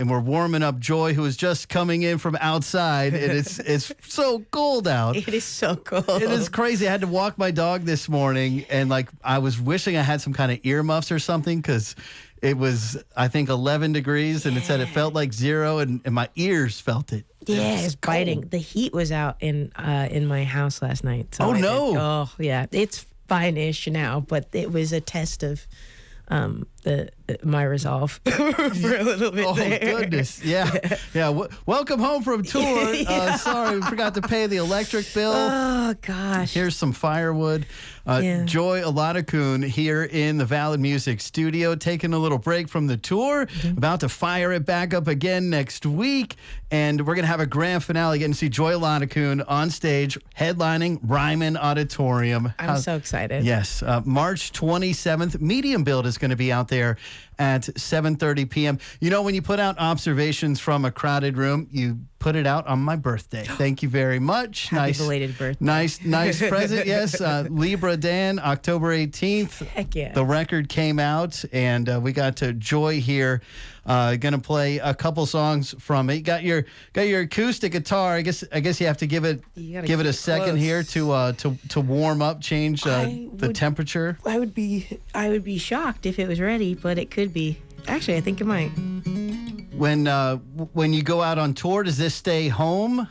And we're warming up Joy, who is just coming in from outside, and it's so cold out. It is so cold. It is crazy. I had to walk my dog this morning, and I was wishing I had some kind of earmuffs or something because it was, I think, 11 degrees, and it said it felt like 0, and my ears felt it. Yeah, it's biting. The heat was out in my house last night. So oh yeah, it's fine-ish now, but it was a test of my resolve for a little bit. There. Goodness, yeah. Welcome home from tour. Sorry, we forgot to pay the electric bill. Oh gosh. Here's some firewood. Joy Oladokun here in the Valid Music Studio, taking a little break from the tour, about to fire it back up again next week, and we're gonna have a grand finale. Getting to see Joy Oladokun on stage, headlining Ryman Auditorium. I'm so excited. Yes, March 27th. Medium Build is going to be out there at 7:30 p.m. You know, when you put out Observations from a Crowded Room, you put it out on my birthday. Thank you very much. Happy belated birthday. Nice present. Yes, Libra Dan, October 18th. Heck yeah. The record came out, and we got to Joy here. Going to play a couple songs from it. You got your acoustic guitar. I guess you have to give it a second here to warm up, change the temperature. I would be shocked if it was ready, but it could be. Actually, I think it might. When you go out on tour, does this stay home?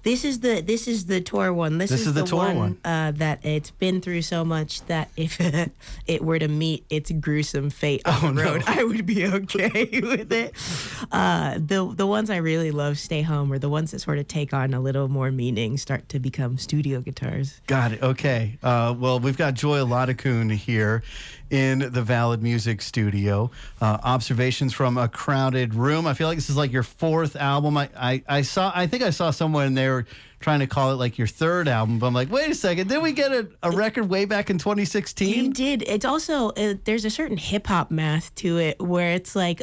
This is the tour one. This is the tour one that it's been through so much that if it were to meet its gruesome fate on the road, I would be okay with it. The ones I really love stay home, or the ones that sort of take on a little more meaning start to become studio guitars. Got it. Okay. Well, we've got Joy Oladokun here in the Valid Music Studio. Observations from a Crowded Room. I feel like this is like your 4th album. I think I saw someone there trying to call it like your 3rd album, but I'm like, wait a second, didn't we get a record way back in 2016? You did. It's also there's a certain hip hop math to it where it's like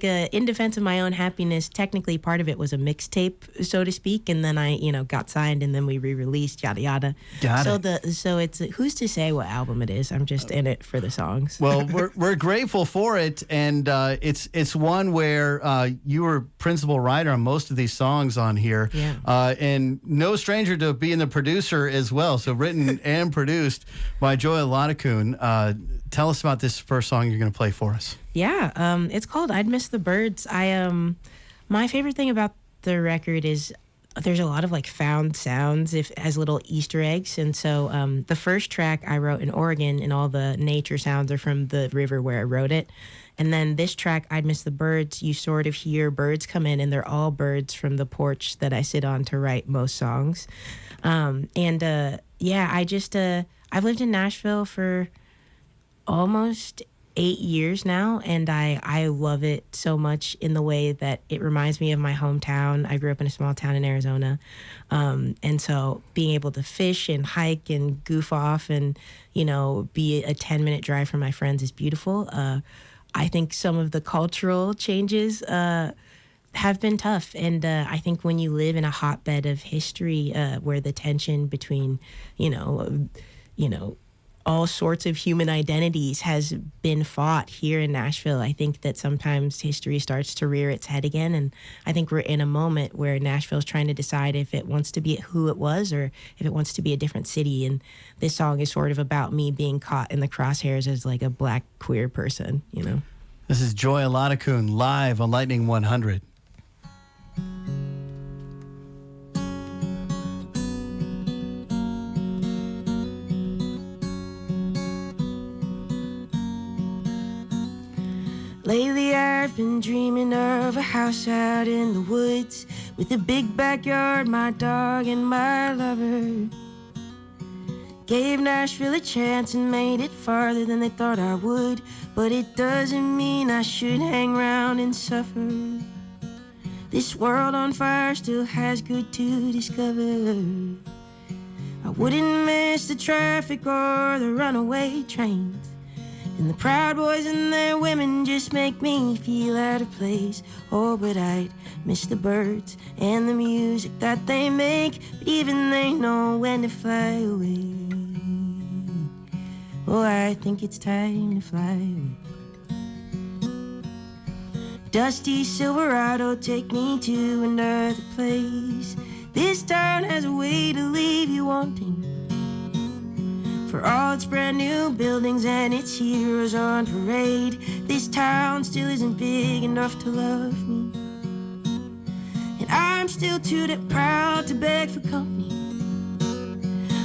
In Defense of My Own Happiness. Technically, part of it was a mixtape, so to speak, and then I got signed, and then we re-released yada yada. So it's who's to say what album it is? I'm just in it for the songs. Well, we're grateful for it, and it's one where you were principal writer on most of these songs on here. Yeah. And no stranger to being the producer as well. So written and produced by Joy Oladokun. Tell us about this first song you're going to play for us. Yeah, it's called "I'd Miss the Birds." My favorite thing about the record is there's a lot of like found sounds as little Easter eggs. And so the first track I wrote in Oregon, and all the nature sounds are from the river where I wrote it. And then this track, I'd Miss the Birds, you sort of hear birds come in, and they're all birds from the porch that I sit on to write most songs. I've lived in Nashville for almost 8 years now, and I love it so much in the way that it reminds me of my hometown. I grew up in a small town in Arizona, and so being able to fish and hike and goof off and be a 10-minute drive from my friends is beautiful. I think some of the cultural changes have been tough, and I think when you live in a hotbed of history where the tension between all sorts of human identities has been fought here in Nashville, I think that sometimes history starts to rear its head again. And I think we're in a moment where Nashville's trying to decide if it wants to be who it was or if it wants to be a different city. And this song is sort of about me being caught in the crosshairs as like a Black queer person, This is Joy Oladokun live on Lightning 100. Lately I've been dreaming of a house out in the woods with a big backyard, my dog and my lover. Gave Nashville a chance and made it farther than they thought I would, but it doesn't mean I should hang around and suffer. This world on fire still has good to discover. I wouldn't miss the traffic or the runaway trains, and the Proud Boys and their women just make me feel out of place. Oh, but I'd miss the birds and the music that they make, but even they know when to fly away. Oh, I think it's time to fly away. dusty Silverado, take me to another place. This town has a way to leave you wanting. For all its brand new buildings and its heroes on parade, this town still isn't big enough to love me. And I'm still too proud to beg for company.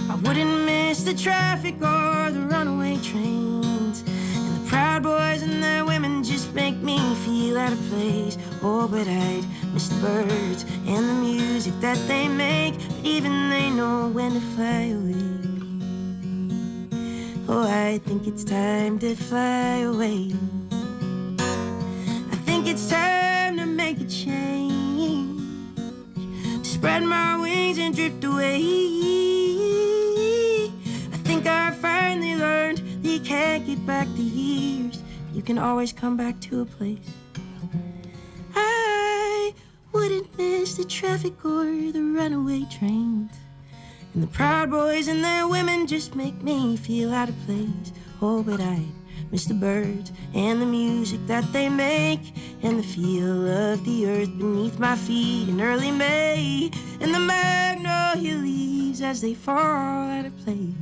I wouldn't miss the traffic or the runaway trains. And the proud boys and their women just make me feel out of place. Oh, but I'd miss the birds and the music that they make. But even they know when to fly away. Oh, I think it's time to fly away. I think it's time to make a change. Spread my wings and drift away. I think I finally learned that you can't get back the years, but you can always come back to a place. I wouldn't miss the traffic or the runaway trains. And the proud boys and their women just make me feel out of place. Oh, but I miss the birds and the music that they make, and the feel of the earth beneath my feet in early May, and the magnolia leaves as they fall out of place.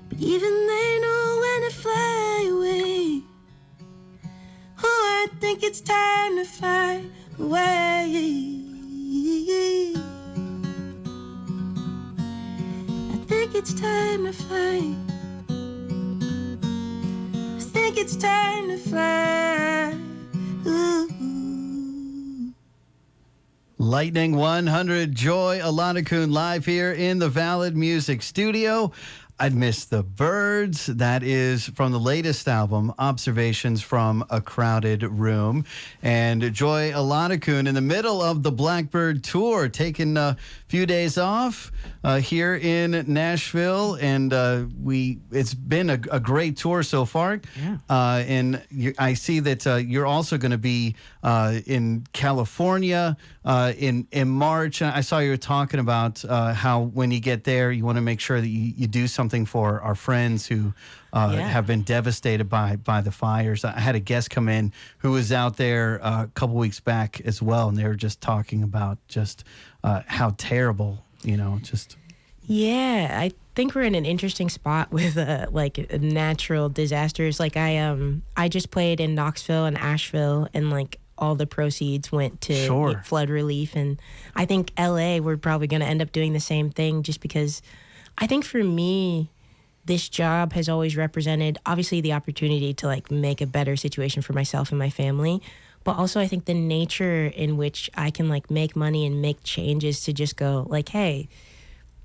But even they know when to fly away. Oh, I think it's time to fly away. I think it's time to fly. I think it's time to fly. Ooh. Lightning 100, Joy Oladokun live here in the Valid Music Studio. I'd Miss the Birds. That is from the latest album, Observations from a Crowded Room. And Joy Oladokun in the middle of the Blackbird tour, taking a few days off here in Nashville. And it's been a great tour so far. Yeah. And I see that you're also going to be in California in March. I saw you were talking about how when you get there, you want to make sure that you do something for our friends who have been devastated by the fires. I had a guest come in who was out there a couple weeks back as well, and they were just talking about just how terrible, just. Yeah, I think we're in an interesting spot with natural disasters. Like I just played in Knoxville and Asheville, and like all the proceeds went to flood relief. And I think LA, we're probably going to end up doing the same thing, just because I think for me, this job has always represented obviously the opportunity to like make a better situation for myself and my family. But also I think the nature in which I can like make money and make changes to just go like, hey,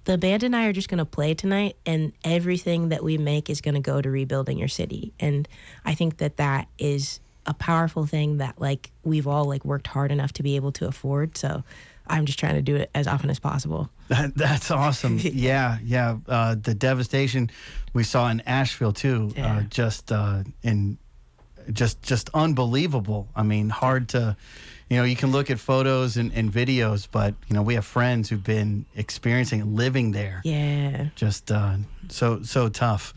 the band and I are just going to play tonight, and everything that we make is going to go to rebuilding your city. And I think that is a powerful thing that like we've all like worked hard enough to be able to afford. So I'm just trying to do it as often as possible. That's awesome. Yeah. The devastation we saw in Asheville too, just unbelievable. I mean, hard to, you can look at photos and videos, but we have friends who've been experiencing it, living there. Yeah. Just so tough.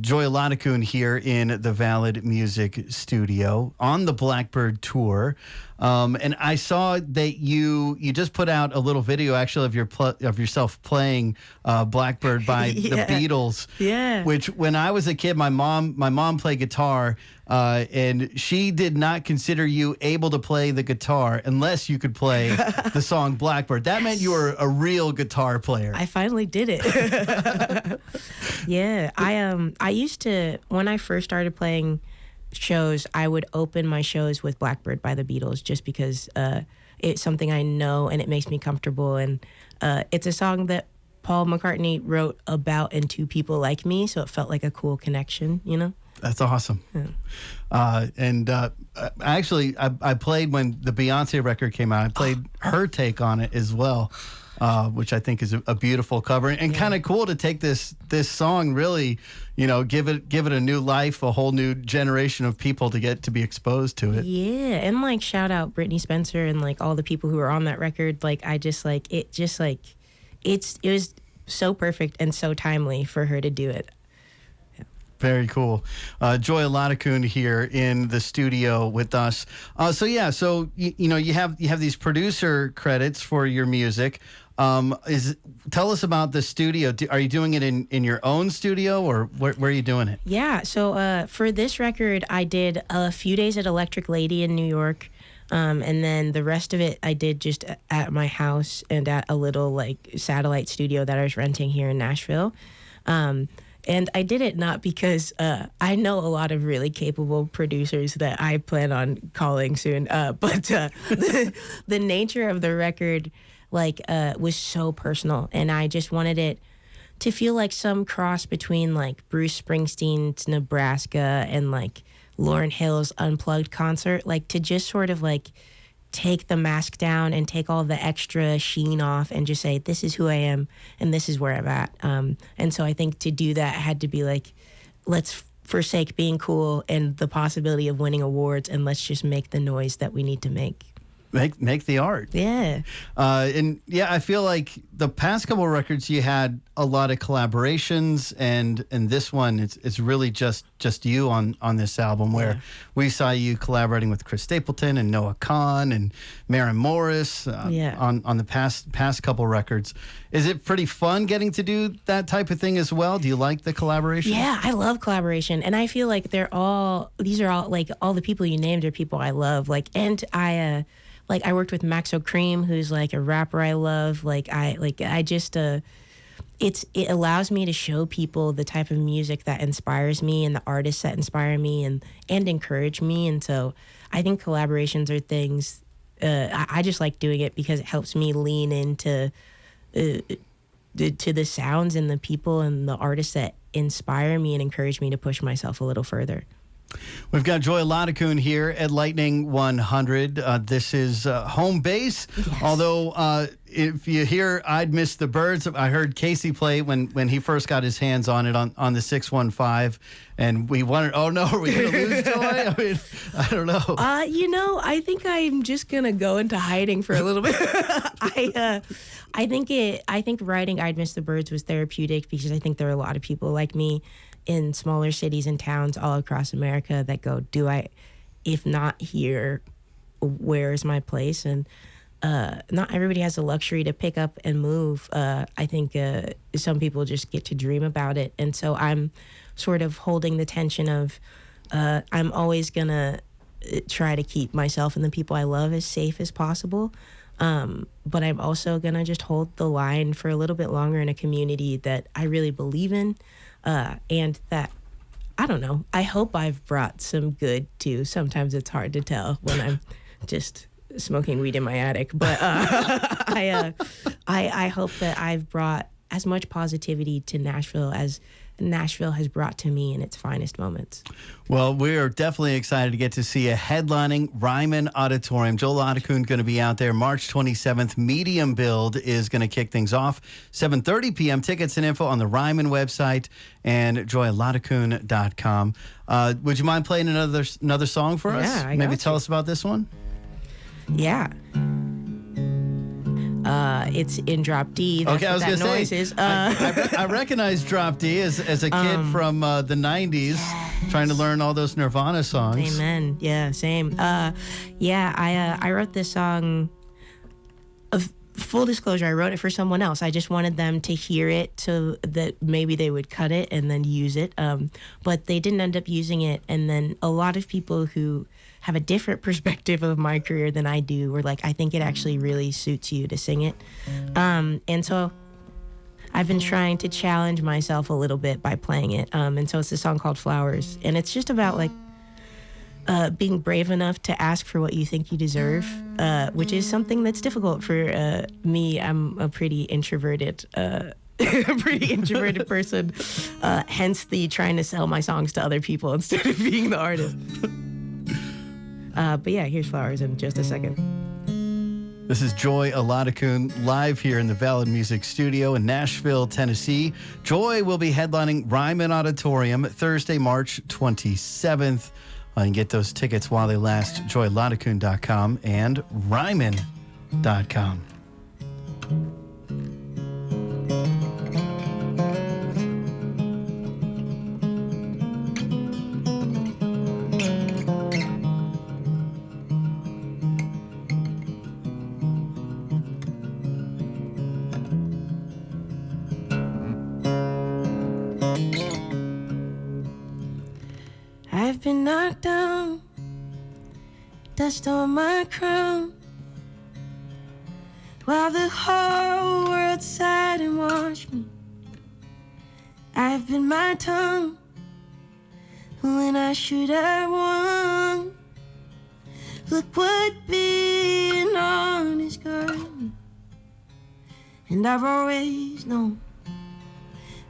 Joy Oladokun here in the Valid Music Studio on the Blackbird tour. And I saw that you just put out a little video actually of yourself playing Blackbird by the Beatles. Yeah. Which when I was a kid, my mom played guitar, and she did not consider you able to play the guitar unless you could play the song Blackbird. That meant you were a real guitar player. I finally did it. Yeah. I used to, when I first started playing shows, I would open my shows with Blackbird by the Beatles, just because it's something I know and it makes me comfortable. And it's a song that Paul McCartney wrote about and to people like me, so it felt like a cool connection, That's awesome. Yeah. I played when the Beyonce record came out. I played her take on it as well, which I think is a beautiful cover, and kind of cool to take this song, really, give it a new life, a whole new generation of people to get to be exposed to it. Yeah, and like shout out Brittany Spencer and like all the people who were on that record. Like it was so perfect and so timely for her to do it. Very cool. Joy Oladokun here in the studio with us. So you have these producer credits for your music. Tell us about the studio. Are you doing it in your own studio, or where are you doing it? Yeah. So for this record, I did a few days at Electric Lady in New York. And then the rest of it I did just at my house and at a little like satellite studio that I was renting here in Nashville. And I did it not because I know a lot of really capable producers that I plan on calling soon, but the nature of the record was so personal, and I just wanted it to feel like some cross between like Bruce Springsteen's Nebraska and like Lauryn Hill's Unplugged concert, like to just sort of like take the mask down and take all the extra sheen off and just say, this is who I am and this is where I'm at. And so I think to do that had to be like, let's forsake being cool and the possibility of winning awards, and let's just make the noise that we need to make. Make the art. Yeah. I feel like the past couple of records you had a lot of collaborations, and this one it's really just you on this album, where we saw you collaborating with Chris Stapleton and Noah Kahan and Maren Morris on the past couple records. Is it pretty fun getting to do that type of thing as well? Do you like the collaboration? Yeah, I love collaboration, and I feel like these are all like all the people you named are people I love. I worked with Maxo Cream, who's like a rapper I love. It allows me to show people the type of music that inspires me and the artists that inspire me and encourage me. And so I think collaborations are things, I just like doing it because it helps me lean into to the sounds and the people and the artists that inspire me and encourage me to push myself a little further. We've got Joy Oladokun here at Lightning 100. This is home base. Yes. Although if you hear I'd Miss the Birds, I heard Casey play when he first got his hands on it on the 615, and we wondered, oh no, are we going to lose Joy? I mean, I don't know. I think I'm just going to go into hiding for a little bit. I think writing I'd Miss the Birds was therapeutic because I think there are a lot of people like me in smaller cities and towns all across America that go, if not here, where is my place? And not everybody has the luxury to pick up and move. I think some people just get to dream about it. And so I'm sort of holding the tension of I'm always going to try to keep myself and the people I love as safe as possible. But I'm also going to just hold the line for a little bit longer in a community that I really believe in. And that, I don't know, I hope I've brought some good to. Sometimes it's hard to tell when I'm just smoking weed in my attic. But I hope that I've brought as much positivity to Nashville as Nashville has brought to me in its finest moments. Well, we are definitely excited to get to see a headlining Ryman Auditorium. Joy Oladokun going to be out there March 27th. Medium Build is going to kick things off. 7:30 p.m. Tickets and info on the Ryman website and joyoladokun.com. Would you mind playing another song for us? Yeah, Maybe tell us about this one? Yeah. It's in drop D. That's okay, I was going to say, I recognize drop D as a kid from the 90s, trying to learn all those Nirvana songs. Amen. Yeah, same. I wrote this song. Full disclosure, I wrote it for someone else. I just wanted them to hear it so that maybe they would cut it and then use it. But they didn't end up using it. And then a lot of people who have a different perspective of my career than I do were like, I think it actually really suits you to sing it. And so I've been trying to challenge myself a little bit by playing it. And so it's a song called Flowers. And it's just about like being brave enough to ask for what you think you deserve, which is something that's difficult for me. I'm a pretty introverted person, hence the trying to sell my songs to other people instead of being the artist. But yeah, here's Flowers in just a second. This is Joy Oladokun live here in the Valid Music Studio in Nashville, Tennessee. Joy will be headlining Ryman Auditorium Thursday, March 27th. You can get those tickets while they last, joyoladokun.com and ryman.com. town, dust on my crown, while the whole world sighed and watched me. I've been my tongue when I should have won. Look what being honest got me. And I've always known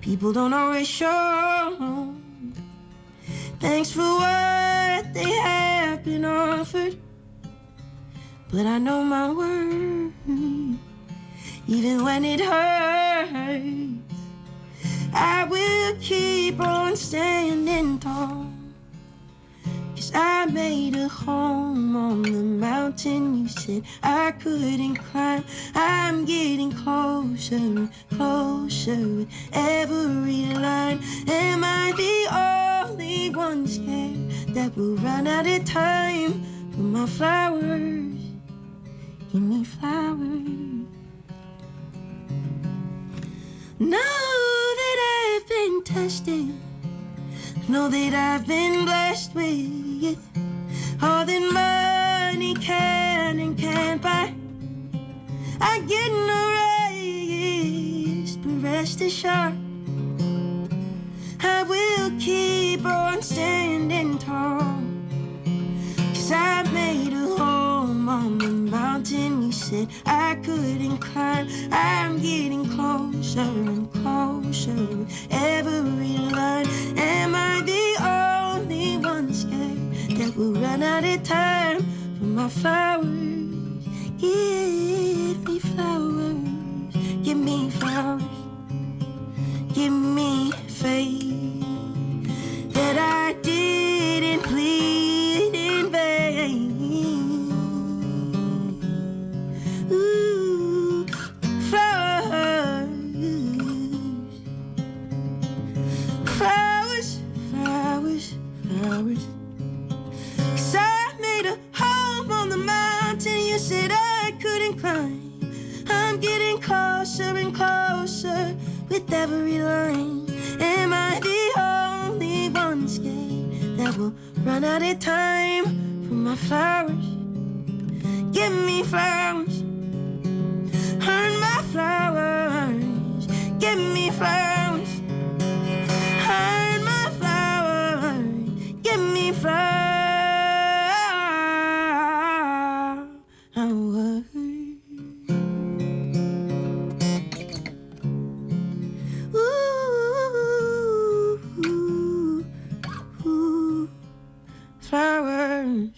people don't always show thanks for what they have been offered. But I know my worth, even when it hurts. I will keep on standing tall, 'cause I made a home on the mountain you said I couldn't climb. I'm getting closer and closer with every line. Am I the only one scared that we'll run out of time for my flowers? Give me flowers. Know that I've been tested, know that I've been blessed with all that money can and can't buy. I get no rest, but rest assured I will keep on standing tall, 'cause I made a home on the mountain you said I couldn't climb. I'm getting closer and closer with every line. Am I the only one scared that we'll run out of time for my flowers? Give me flowers, give me flowers, give me faith that I didn't plead in vain. Ooh, flowers, flowers, flowers, flowers. 'Cause I made a home on the mountain you said I couldn't climb. I'm getting closer and closer with every line. Am I the only one scared that will run out of time for my flowers? Give me flowers, earn my flowers. Give me flowers, earn my flowers. Give me flowers. Flowers.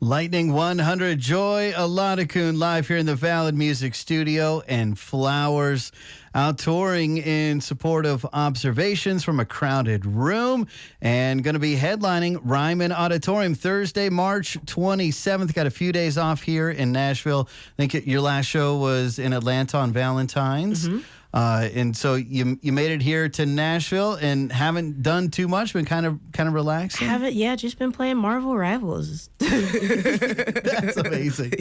Lightning 100, Joy Oladokun live here in the Valid Music Studio, and Flowers out touring in support of Observations from a Crowded Room, and going to be headlining Ryman Auditorium Thursday, March 27th. Got a few days off here in Nashville. I think your last show was in Atlanta on Valentine's. Mm-hmm. And so you made it here to Nashville and haven't done too much, been kind of relaxing. Haven't, yeah, just been playing Marvel Rivals. That's amazing.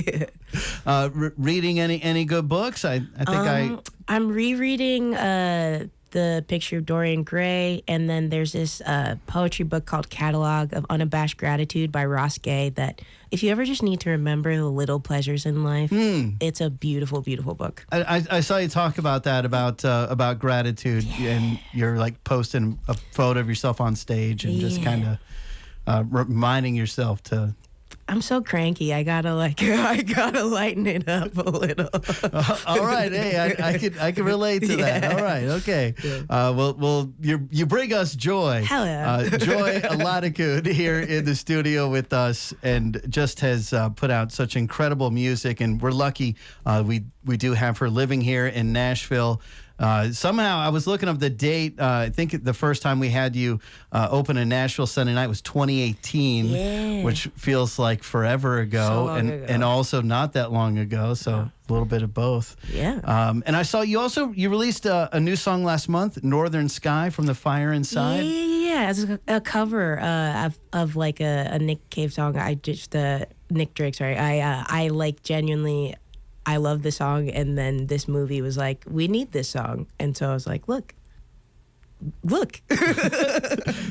Yeah. Reading any good books? I think I'm rereading The Picture of Dorian Gray, and then there's this poetry book called Catalog of Unabashed Gratitude by Ross Gay that if you ever just need to remember the little pleasures in life, it's a beautiful, beautiful book. I saw you talk about that, about gratitude, and you're like posting a photo of yourself on stage and just kind of reminding yourself to... I'm so cranky. I gotta lighten it up a little. All right, hey, I can relate to that. All right, okay. Yeah. Well, you bring us joy. Hell yeah. Joy Oladokun here in the studio with us, and just has put out such incredible music, and we're lucky we do have her living here in Nashville. Somehow I was looking up the date. I think the first time we had you open in Nashville Sunday night was 2018, which feels like forever ago, so long ago. And also not that long ago. So a little bit of both. Yeah. And I saw you released a new song last month, Northern Sky from the Fire Inside. Yeah, it's a cover of like a Nick Cave song. Nick Drake. Sorry. I like genuinely. I love the song, and then this movie was like, we need this song. And so I was like, look, look.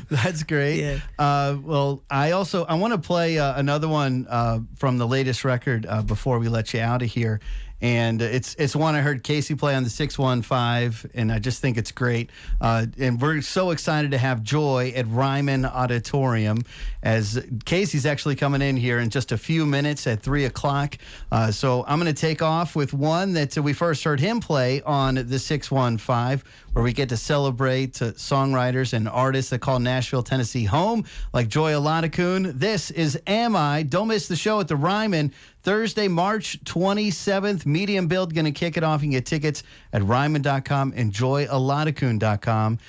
That's great. Yeah. Well, I want to play another one from the latest record before we let you out of here. And it's one I heard Casey play on the 615, and I just think it's great. And we're so excited to have Joy at Ryman Auditorium, as Casey's actually coming in here in just a few minutes at 3 o'clock. So I'm going to take off with one that we first heard him play on the 615, where we get to celebrate songwriters and artists that call Nashville, Tennessee home, like Joy Oladokun. This is Am I? Don't miss the show at the Ryman, Thursday, March 27th. Medium Build going to kick it off. You can get tickets at Ryman.com and JoyOladokun.com.